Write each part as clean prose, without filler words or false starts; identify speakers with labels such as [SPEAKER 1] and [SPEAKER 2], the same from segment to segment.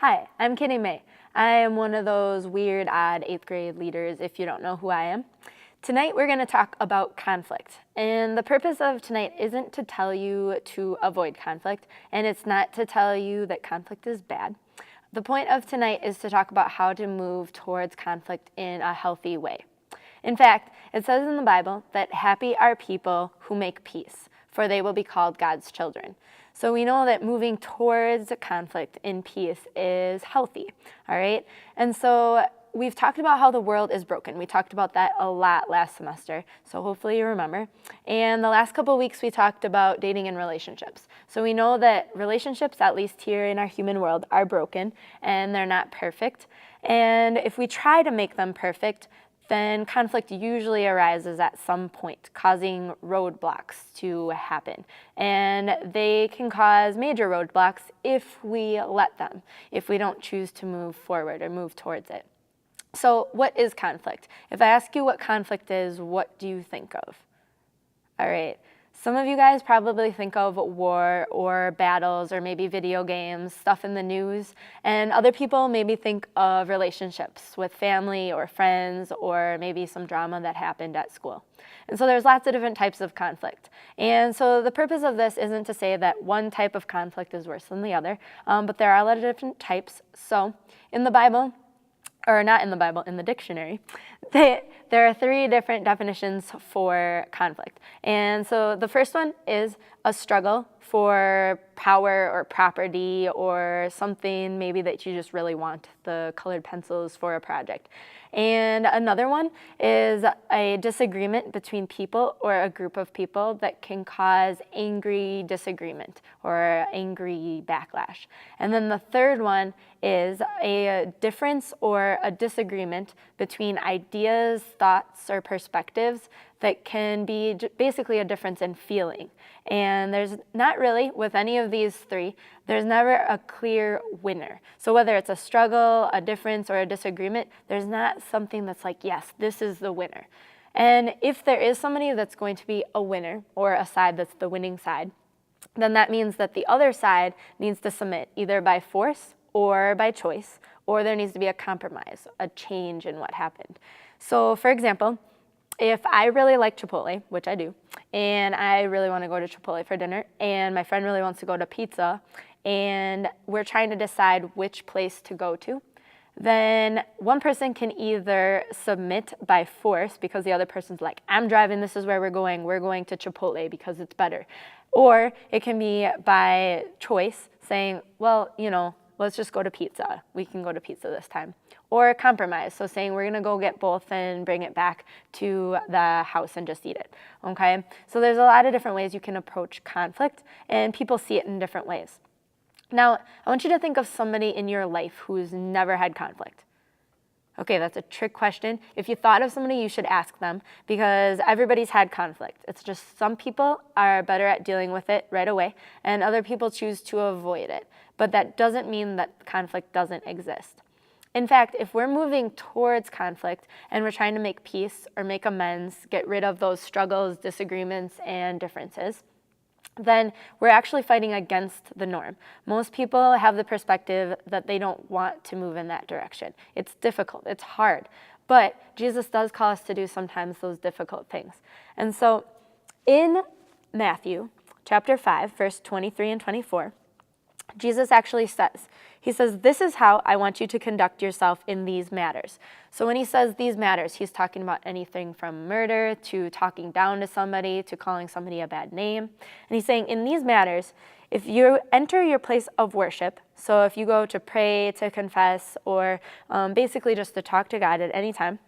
[SPEAKER 1] Hi, I'm Kitty May. I am one of those weird, odd 8th grade leaders if you don't know who I am. Tonight we're going to talk about conflict. And the purpose of tonight isn't to tell you to avoid conflict, and it's not to tell you that conflict is bad. The point of tonight is to talk about how to move towards conflict in a healthy way. In fact, it says in the Bible that happy are people who make peace, for they will be called God's children. So we know that moving towards conflict in peace is healthy, all right? And so we've talked about how the world is broken. We talked about that a lot last semester, so hopefully you remember. And the last couple of weeks we talked about dating and relationships. So we know that relationships, at least here in our human world, are broken and they're not perfect. And if we try to make them perfect, then conflict usually arises at some point, causing roadblocks to happen. And they can cause major roadblocks if we let them, if we don't choose to move forward or move towards it. So what is conflict? If I ask you what conflict is, what do you think of? All right. Some of you guys probably think of war or battles or maybe video games, stuff in the news, and other people maybe think of relationships with family or friends or maybe some drama that happened at school. And so there's lots of different types of conflict. And so the purpose of this isn't to say that one type of conflict is worse than the other, but there are a lot of different types. So in the Bible, or not in the Bible, in the dictionary, there are 3 different definitions for conflict. And so the first one is a struggle for power or property or something maybe that you just really want, the colored pencils for a project. And another one is a disagreement between people or a group of people that can cause angry disagreement or angry backlash. And then the third one is a difference or a disagreement between ideas, thoughts, or perspectives that can be basically a difference in feeling. And there's not really, with any of these 3, there's never a clear winner. So whether it's a struggle, a difference, or a disagreement, there's not something that's like, yes, this is the winner. And if there is somebody that's going to be a winner or a side that's the winning side, then that means that the other side needs to submit either by force or by choice, or there needs to be a compromise, a change in what happened. So for example, if I really like Chipotle, which I do, and I really want to go to Chipotle for dinner, and my friend really wants to go to pizza, and we're trying to decide which place to go to, then one person can either submit by force because the other person's like, I'm driving, this is where we're going to Chipotle because it's better. Or it can be by choice, saying, well, let's just go to pizza. We can go to pizza this time. Or a compromise, so saying we're gonna go get both and bring it back to the house and just eat it, okay? So there's a lot of different ways you can approach conflict, and people see it in different ways. Now, I want you to think of somebody in your life who's never had conflict. Okay, that's a trick question. If you thought of somebody, you should ask them, because everybody's had conflict. It's just some people are better at dealing with it right away, and other people choose to avoid it. But that doesn't mean that conflict doesn't exist. In fact, if we're moving towards conflict and we're trying to make peace or make amends, get rid of those struggles, disagreements, and differences, then we're actually fighting against the norm. Most people have the perspective that they don't want to move in that direction. It's difficult, it's hard, but Jesus does call us to do sometimes those difficult things. And so in Matthew chapter 5, verse 23 and 24, Jesus actually says, he says, this is how I want you to conduct yourself in these matters. So when he says these matters, he's talking about anything from murder to talking down to somebody to calling somebody a bad name. And he's saying in these matters, if you enter your place of worship, so if you go to pray, to confess, or basically just to talk to God at any time,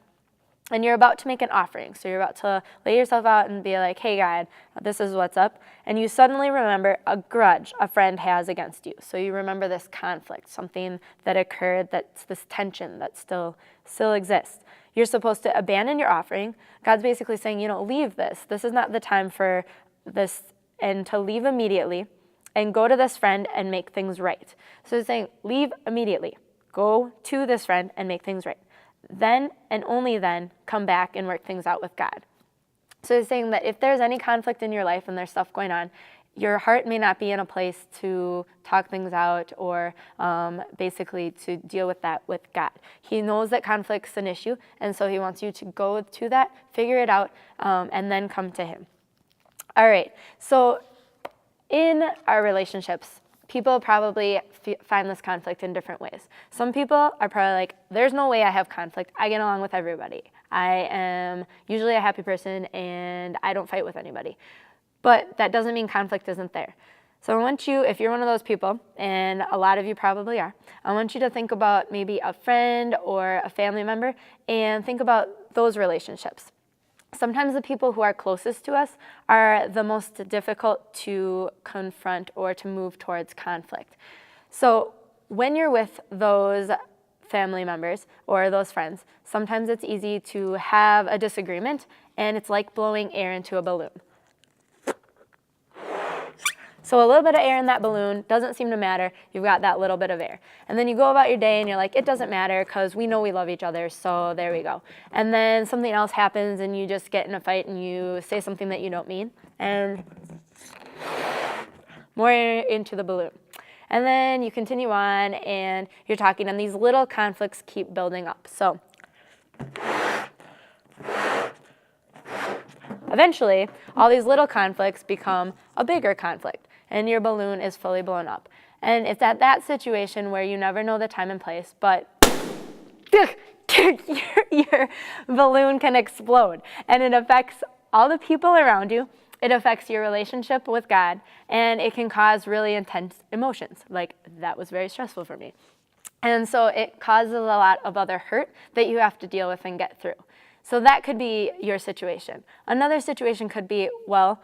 [SPEAKER 1] and you're about to make an offering, so you're about to lay yourself out and be like, hey God, this is what's up, and you suddenly remember a grudge a friend has against you. So you remember this conflict, something that occurred, that's this tension that still exists. You're supposed to abandon your offering. God's basically saying, leave this. This is not the time for this, and to leave immediately and go to this friend and make things right. So he's saying, leave immediately. Go to this friend and make things right. Then and only then come back and work things out with God. So he's saying that if there's any conflict in your life and there's stuff going on, your heart may not be in a place to talk things out or basically to deal with that with God. He knows that conflict's an issue, and so he wants you to go to that, figure it out, and then come to him. All right, so in our relationships, people probably find this conflict in different ways. Some people are probably like, there's no way I have conflict. I get along with everybody. I am usually a happy person, and I don't fight with anybody. But that doesn't mean conflict isn't there. So I want you, if you're one of those people, and a lot of you probably are, I want you to think about maybe a friend or a family member and think about those relationships. Sometimes the people who are closest to us are the most difficult to confront or to move towards conflict. So when you're with those family members or those friends, sometimes it's easy to have a disagreement, and it's like blowing air into a balloon. So a little bit of air in that balloon doesn't seem to matter. You've got that little bit of air. And then you go about your day and you're like, it doesn't matter because we know we love each other, so there we go. And then something else happens and you just get in a fight and you say something that you don't mean, and more air into the balloon. And then you continue on and you're talking, and these little conflicts keep building up. So eventually, all these little conflicts become a bigger conflict, and your balloon is fully blown up. And it's at that situation where you never know the time and place, but your balloon can explode, and it affects all the people around you. It affects your relationship with God, and it can cause really intense emotions. Like, that was very stressful for me. And so it causes a lot of other hurt that you have to deal with and get through. So that could be your situation. Another situation could be, well,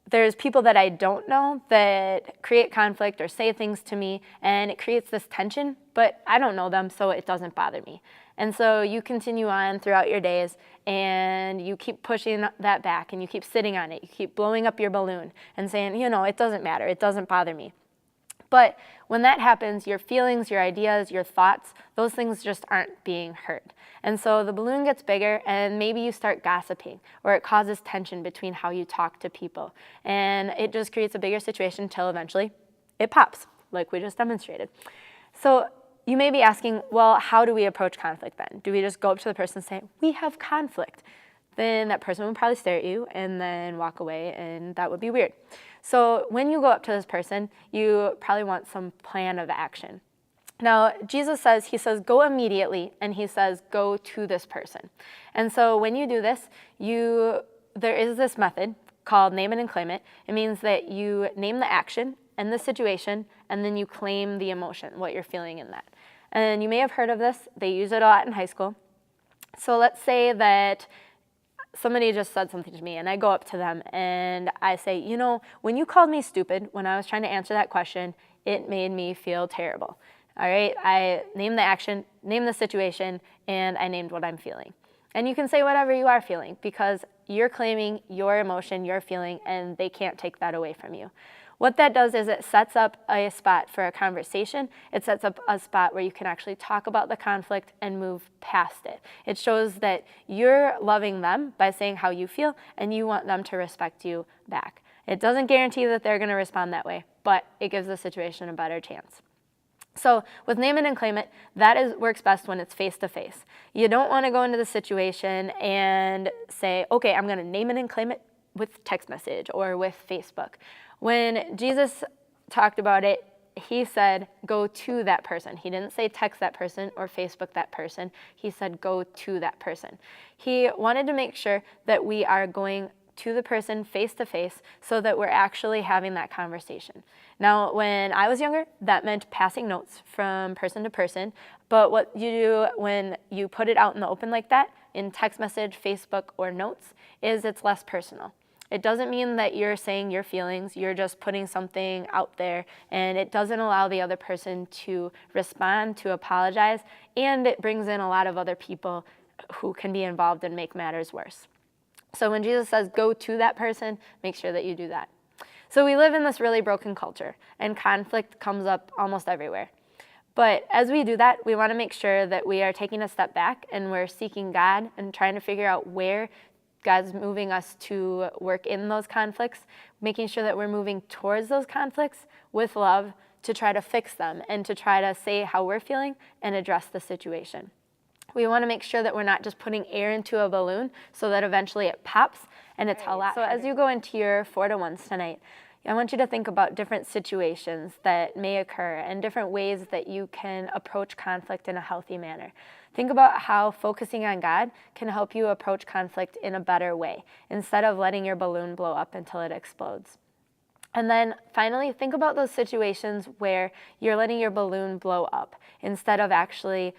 [SPEAKER 1] there's people that I don't know that create conflict or say things to me, and it creates this tension, but I don't know them, so it doesn't bother me. And so you continue on throughout your days, and you keep pushing that back, and you keep sitting on it. You keep blowing up your balloon and saying, it doesn't matter. It doesn't bother me. But when that happens, your feelings, your ideas, your thoughts, those things just aren't being heard. And so the balloon gets bigger, and maybe you start gossiping, or it causes tension between how you talk to people. And it just creates a bigger situation until eventually it pops, like we just demonstrated. So you may be asking, well, how do we approach conflict then? Do we just go up to the person and say, we have conflict? Then that person would probably stare at you and then walk away, and that would be weird. So when you go up to this person, you probably want some plan of action. Now, Jesus says, he says, go immediately, and he says, go to this person. And so when you do this, there is this method called name it and claim it. It means that you name the action and the situation, and then you claim the emotion, what you're feeling in that. And you may have heard of this. They use it a lot in high school. So let's say that somebody just said something to me, and I go up to them and I say, when you called me stupid when I was trying to answer that question, it made me feel terrible. All right, I named the action, named the situation, and I named what I'm feeling. And you can say whatever you are feeling, because you're claiming your emotion, your feeling, and they can't take that away from you. What that does is it sets up a spot for a conversation. It sets up a spot where you can actually talk about the conflict and move past it. It shows that you're loving them by saying how you feel, and you want them to respect you back. It doesn't guarantee that they're going to respond that way, but it gives the situation a better chance. So with name it and claim it, works best when it's face-to-face. You don't want to go into the situation and say, okay, I'm going to name it and claim it with text message or with Facebook. When Jesus talked about it, he said, go to that person. He didn't say text that person or Facebook that person. He said, go to that person. He wanted to make sure that we are going to the person face to face so that we're actually having that conversation. Now, when I was younger, that meant passing notes from person to person. But what you do when you put it out in the open like that, in text message, Facebook, or notes, is it's less personal. It doesn't mean that you're saying your feelings, you're just putting something out there, and it doesn't allow the other person to respond, to apologize, and it brings in a lot of other people who can be involved and make matters worse. So when Jesus says go to that person, make sure that you do that. So we live in this really broken culture, and conflict comes up almost everywhere. But as we do that, we want to make sure that we are taking a step back and we're seeking God and trying to figure out where God's moving us to work in those conflicts, making sure that we're moving towards those conflicts with love to try to fix them and to try to say how we're feeling and address the situation. We want to make sure that we're not just putting air into a balloon so that eventually it pops and it's a lot. So as you go into your 4-to-1s tonight, I want you to think about different situations that may occur and different ways that you can approach conflict in a healthy manner. Think about how focusing on God can help you approach conflict in a better way instead of letting your balloon blow up until it explodes. And then finally, think about those situations where you're letting your balloon blow up instead of actually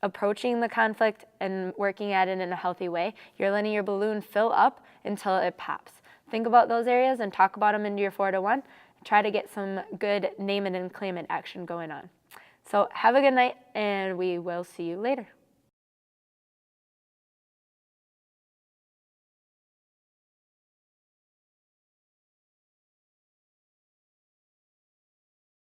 [SPEAKER 1] approaching the conflict and working at it in a healthy way. You're letting your balloon fill up until it pops. Think about those areas and talk about them into your 4-to-1. Try to get some good name it and claim it action going on. So have a good night, and we will see you later.